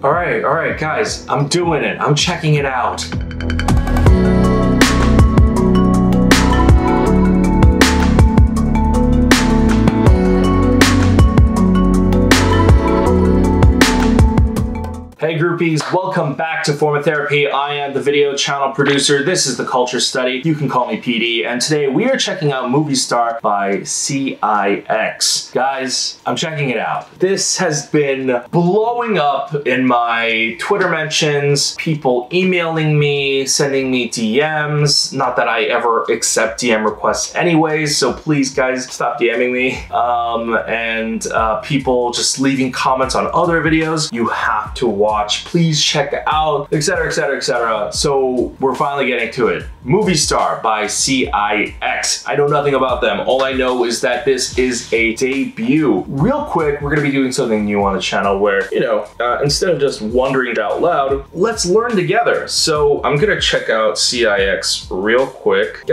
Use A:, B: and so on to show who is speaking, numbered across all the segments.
A: All right, guys, I'm doing it. I'm checking it out. Hey groupies, welcome back to Form of Therapy. I am the video channel producer. This is the Culture Study. You can call me PD. And today we are checking out Movie Star by CIX. Guys, I'm checking it out. This has been blowing up in my Twitter mentions, people emailing me, sending me DMs. Not that I ever accept DM requests anyways, so please guys, stop DMing me. People just leaving comments on other videos. You have to watch, please check it out, etc, etc, etc. So we're finally getting to it. Movie Star by CIX. I know nothing about them. All I know is that this is a debut. Real quick, we're gonna be doing something new on the channel where, you know, instead of just wondering out loud, let's learn together. So I'm gonna check out CIX real quick,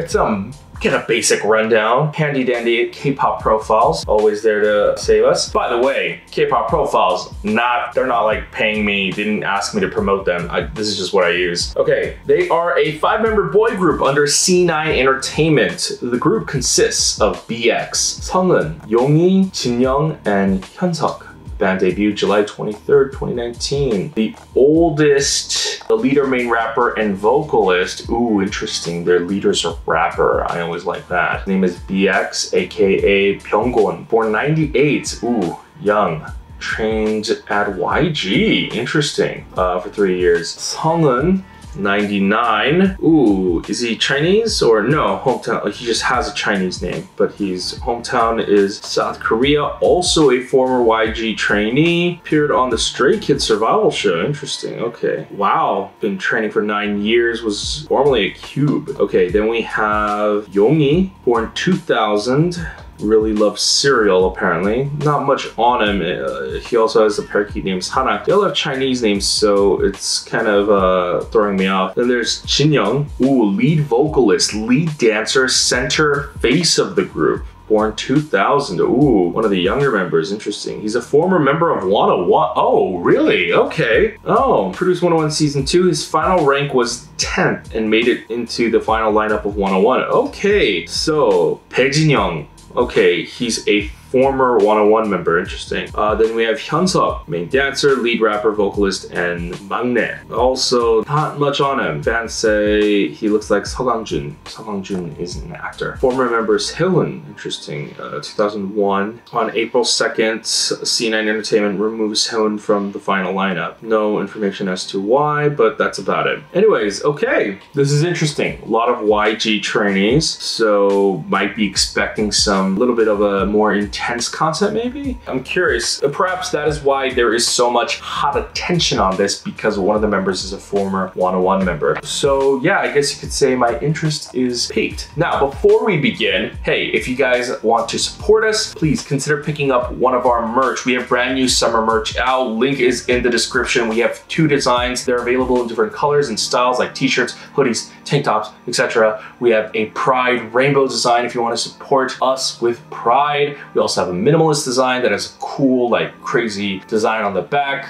A: get a basic rundown. Handy dandy K-pop profiles, always there to save us. By the way, K-pop profiles, they're not like paying me, didn't ask me to promote them. This is just what I use. Okay, they are a 5-member boy group under C9 Entertainment. The group consists of BX, Seungheon, Yonggi, Jinyoung, and Hyunsuk. Band debuted July 23rd, 2019. The oldest, the leader, main rapper, and vocalist. Ooh, interesting. Their leader's a rapper. I always like that. His name is BX, aka Byungwon. Born 98. Ooh, young. Trained at YG. Interesting. For 3 years. Seungheon. 99. Ooh, is he Chinese or no? Hometown, he just has a Chinese name, but his hometown is South Korea. Also a former YG trainee. Appeared on the Stray Kids survival show. Interesting, okay. Wow, been training for 9 years, was formerly a Cube. Okay, then we have Yonggi, born 2000. Really loves cereal, apparently. Not much on him. He also has a parakeet named Hana. They all have Chinese names, so it's kind of throwing me off. Then there's Jinyoung. Ooh, lead vocalist, lead dancer, center face of the group. Born 2000. Ooh, one of the younger members. Interesting. He's a former member of 101. Oh, really? Okay. Oh, produced 101 season 2. His final rank was 10th and made it into the final lineup of 101. Okay, so Bae Jinyoung. Okay, he's a former 101 member. Interesting. Then we have Hyunsuk, main dancer, lead rapper, vocalist, and maknae. Also, not much on him. Fans say he looks like Seo Kang-jun. Seo Kang-jun is an actor. Former member Sehun. Interesting. 2001. On April 2nd, C9 Entertainment removes Sehun from the final lineup. No information as to why, but that's about it. Anyways, okay, this is interesting. A lot of YG trainees, so might be expecting some little bit of a more intense content maybe? I'm curious. Perhaps that is why there is so much hot attention on this, because one of the members is a former 101 member. So yeah, I guess you could say my interest is piqued. Now, before we begin, hey, if you guys want to support us, please consider picking up one of our merch. We have brand new summer merch out. Link is in the description. We have 2 designs. They're available in different colors and styles like t-shirts, hoodies, tank tops, etc. We have a Pride rainbow design if you want to support us with Pride. We also have a minimalist design that has a cool, like crazy design on the back.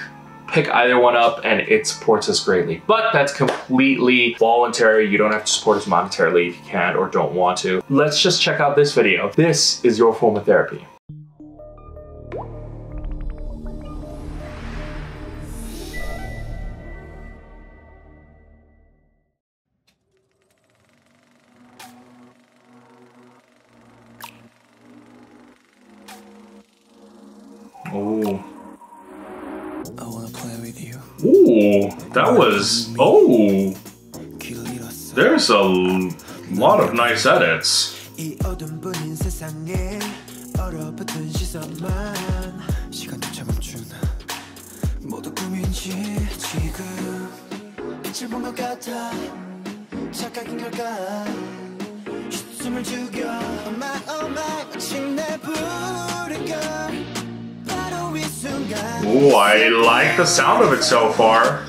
A: Pick either one up and it supports us greatly. But that's completely voluntary. You don't have to support us monetarily if you can't or don't want to. Let's just check out this video. This is your form of therapy. Oh.
B: I wanna play with you.
A: Ooh, that was, oh. There's a lot of nice edits. Ooh, I like the sound of it so far.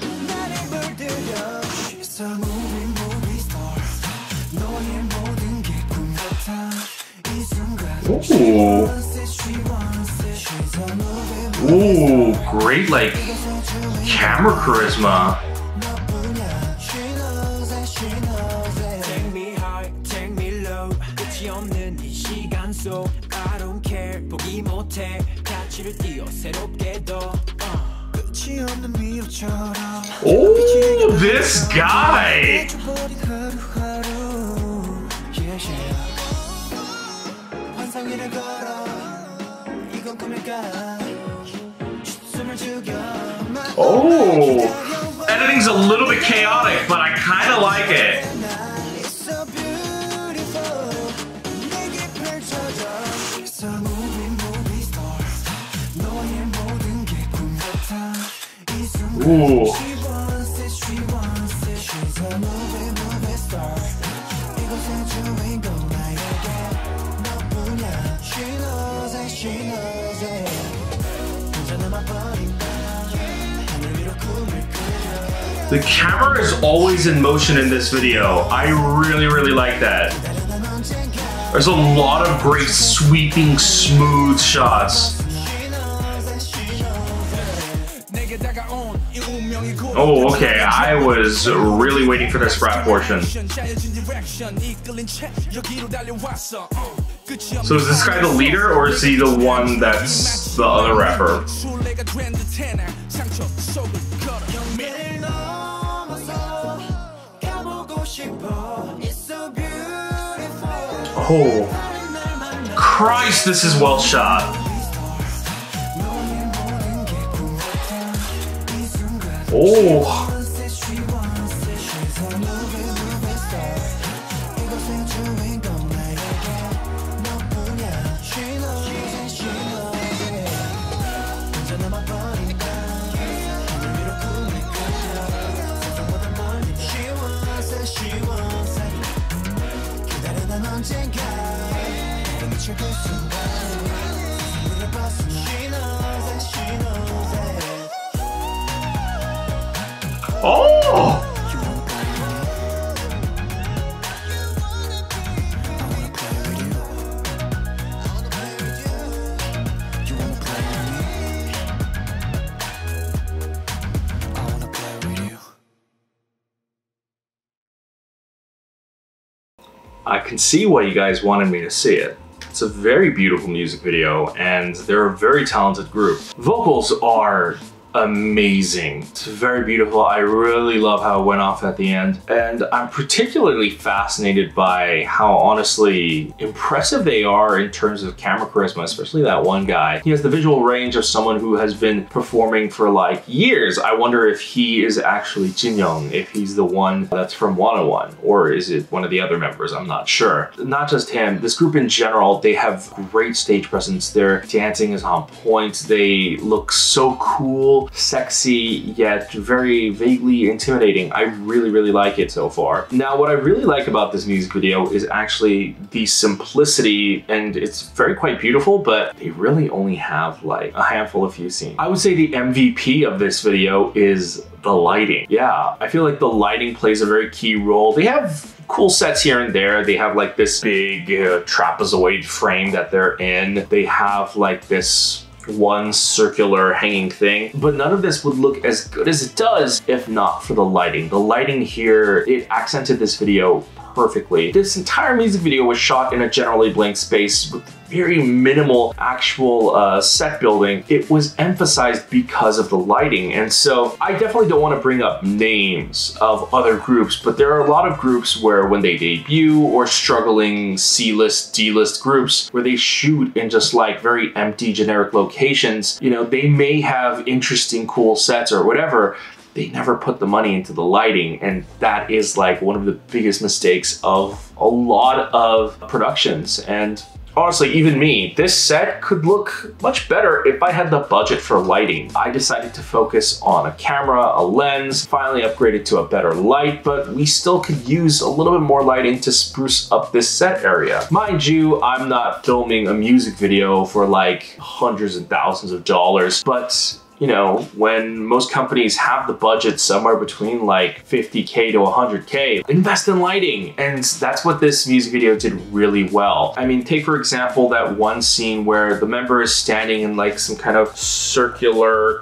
A: Ooh. Ooh, great, like, Camera charisma.
B: Take me high, take me low. 끝이 없는 이 시간 속 I don't care 포기 못해 가치를 띄어 새롭게 더 끝이 없는 미로처럼.
A: Oh, this guy.
B: 환상위를 걸어 이건 꿈일까 숨을 죽여.
A: Oh, editing's a little bit chaotic, but I kind of like it. Ooh. The camera is always in motion in this video. I really like that. There's a lot of great sweeping, smooth shots. Oh, okay, I was really waiting for this rap portion. So is this guy the leader, or is he the one that's the other rapper? Oh, Christ, this is well shot. Oh. Oh! I can see why you guys wanted me to see it. It's a very beautiful music video, and they're a very talented group. Vocals are amazing. It's very beautiful. I really love how it went off at the end. And I'm particularly fascinated by how honestly impressive they are in terms of camera charisma, especially that one guy. He has the visual range of someone who has been performing for like years. I wonder if he is actually Jin Young, if he's the one that's from 101, or is it one of the other members? I'm not sure. Not just him, this group in general, they have great stage presence. Their dancing is on point. They look so cool, sexy, yet very vaguely intimidating. I really like it so far. Now, what I really like about this music video is actually the simplicity, and it's very quite beautiful, but they really only have like a handful of few scenes. I would say the MVP of this video is the lighting. Yeah, I feel like the lighting plays a very key role. They have cool sets here and there. They have like this big trapezoid frame that they're in. They have like this one circular hanging thing, but none of this would look as good as it does if not for the lighting. The lighting here, it accented this video perfectly. This entire music video was shot in a generally blank space with very minimal actual set building. It was emphasized because of the lighting, and so I definitely don't want to bring up names of other groups, but there are a lot of groups where when they debut, or struggling C-list, D-list groups, where they shoot in just like very empty generic locations, you know, they may have interesting cool sets or whatever, they never put the money into the lighting, and that is like one of the biggest mistakes of a lot of productions. And honestly, even me, this set could look much better if I had the budget for lighting. I decided to focus on a camera, a lens, finally upgraded to a better light, but we still could use a little bit more lighting to spruce up this set area. Mind you, I'm not filming a music video for like hundreds and thousands of dollars, but you know, when most companies have the budget somewhere between like 50K to 100K, invest in lighting. And that's what this music video did really well. I mean, take for example that one scene where the member is standing in like some kind of circular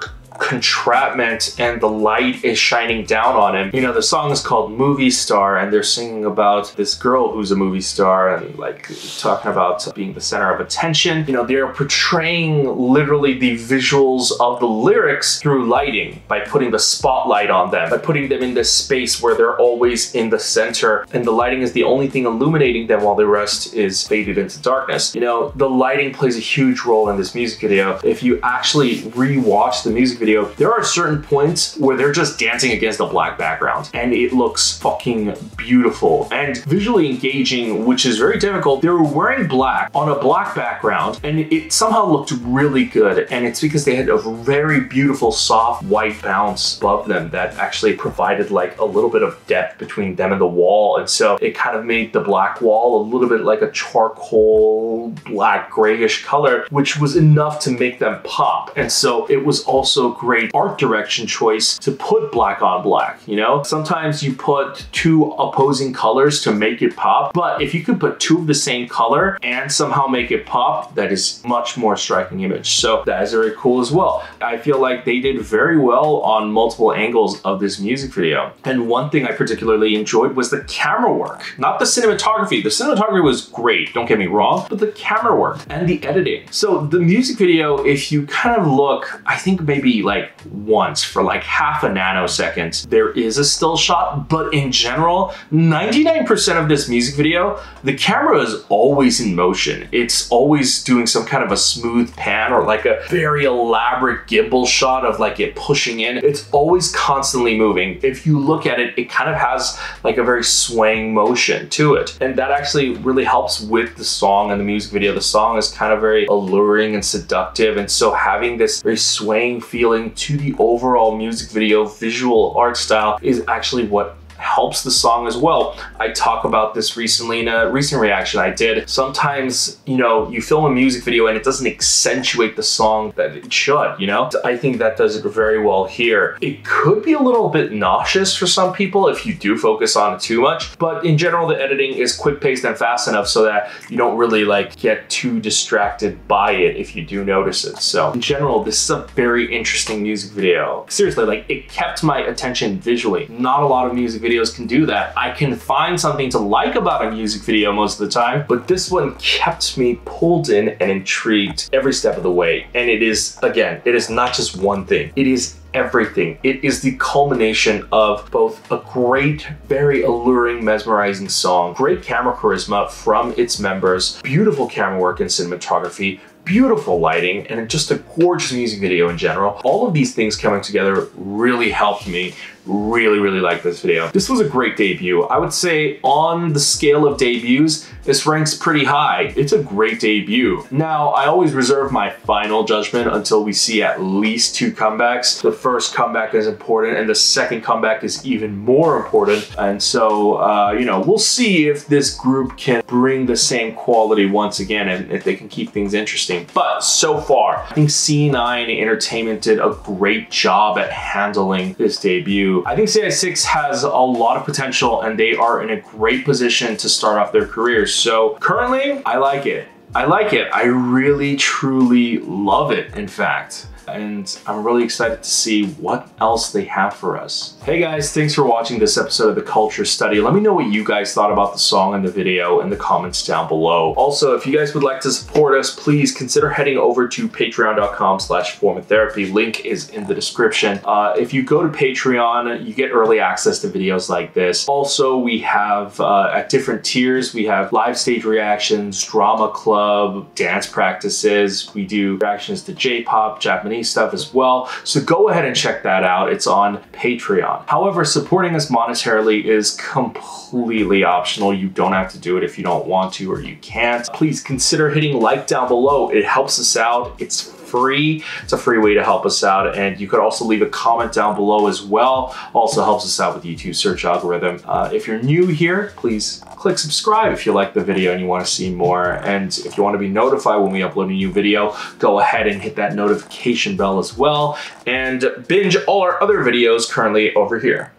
A: entrapment and the light is shining down on him. You know, the song is called Movie Star, and they're singing about this girl who's a movie star and like talking about being the center of attention. You know, they're portraying literally the visuals of the lyrics through lighting by putting the spotlight on them, by putting them in this space where they're always in the center and the lighting is the only thing illuminating them while the rest is faded into darkness. You know, the lighting plays a huge role in this music video. If you actually re-watch the music video, there are certain points where they're just dancing against a black background and it looks fucking beautiful and visually engaging, which is very difficult. They were wearing black on a black background and it somehow looked really good, and it's because they had a very beautiful soft white bounce above them that actually provided like a little bit of depth between them and the wall, and so it kind of made the black wall a little bit like a charcoal black grayish color, which was enough to make them pop. And so it was also great art direction choice to put black on black. You know, sometimes you put two opposing colors to make it pop, but if you could put two of the same color and somehow make it pop, that is much more striking image. So that is very cool as well. I feel like they did very well on multiple angles of this music video. And one thing I particularly enjoyed was the camera work, not the cinematography. The cinematography was great, don't get me wrong, but the camera work and the editing. So the music video, if you kind of look, I think maybe like once for like half a nanosecond, there is a still shot, but in general, 99% of this music video, the camera is always in motion. It's always doing some kind of a smooth pan or like a very elaborate gimbal shot of like it pushing in. It's always constantly moving. If you look at it, it kind of has like a very swaying motion to it. And that actually really helps with the song and the music video. The song is kind of very alluring and seductive. And so having this very swaying feeling to the overall music video visual art style is actually what helps the song as well. I talked about this recently in a recent reaction I did. Sometimes, you know, you film a music video and it doesn't accentuate the song that it should, you know? I think that does it very well here. It could be a little bit nauseous for some people if you do focus on it too much, but in general, the editing is quick paced and fast enough so that you don't really like get too distracted by it if you do notice it. So in general, this is a very interesting music video. Seriously, like it kept my attention visually. Not a lot of music videos can do that. I can find something to like about a music video most of the time, but this one kept me pulled in and intrigued every step of the way. And it is, again, it is not just one thing. It is everything. It is the culmination of both a great, very alluring, mesmerizing song, great camera charisma from its members, beautiful camera work and cinematography, beautiful lighting, and just a gorgeous music video in general. All of these things coming together really helped me really like this video. This was a great debut. I would say on the scale of debuts, this ranks pretty high. It's a great debut. Now, I always reserve my final judgment until we see at least two comebacks. The first comeback is important and the second comeback is even more important. And so, you know, we'll see if this group can bring the same quality once again and if they can keep things interesting. But so far, I think C9 Entertainment did a great job at handling this debut. I think CIX has a lot of potential and they are in a great position to start off their careers. So currently, I like it. I like it. I really, truly love it, in fact. And I'm really excited to see what else they have for us. Hey guys, thanks for watching this episode of the Culture Study. Let me know what you guys thought about the song and the video in the comments down below. Also, if you guys would like to support us, please consider heading over to patreon.com/formatherapy. Link is in the description. If you go to Patreon, you get early access to videos like this. Also, we have at different tiers, we have live stage reactions, drama club, dance practices. We do reactions to J-pop, Japanese stuff as well. So go ahead and check that out. It's on Patreon. However, supporting us monetarily is completely optional. You don't have to do it if you don't want to or you can't. Please consider hitting like down below. It helps us out. It's free. It's a free way to help us out. And you could also leave a comment down below as well. Also helps us out with the YouTube search algorithm. If you're new here, please click subscribe if you like the video and you want to see more. And if you want to be notified when we upload a new video, go ahead and hit that notification bell as well. And binge all our other videos currently over here.